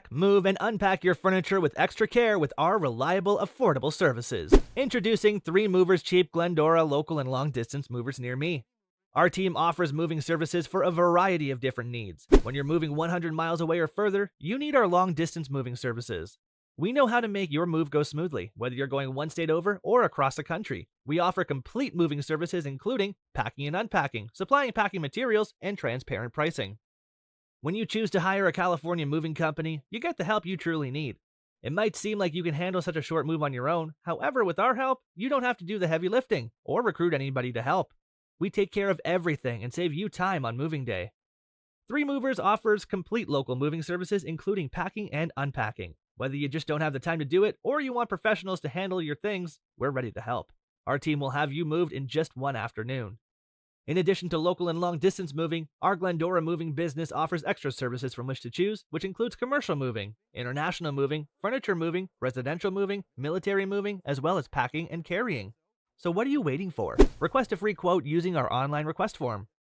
Pack, move, and unpack your furniture with extra care with our reliable, affordable services. Introducing 3 Movers Cheap Glendora local and long-distance movers near me. Our team offers moving services for a variety of different needs. When you're moving 100 miles away or further, you need our long-distance moving services. We know how to make your move go smoothly, whether you're going one state over or across the country. We offer complete moving services including packing and unpacking, supplying packing materials, and transparent pricing. When you choose to hire a California moving company, you get the help you truly need. It might seem like you can handle such a short move on your own. However, with our help, you don't have to do the heavy lifting or recruit anybody to help. We take care of everything and save you time on moving day. 3 Movers offers complete local moving services including packing and unpacking. Whether you just don't have the time to do it or you want professionals to handle your things, we're ready to help. Our team will have you moved in just one afternoon. In addition to local and long-distance moving, our Glendora moving business offers extra services from which to choose, which includes commercial moving, international moving, furniture moving, residential moving, military moving, as well as packing and carrying. So what are you waiting for? Request a free quote using our online request form.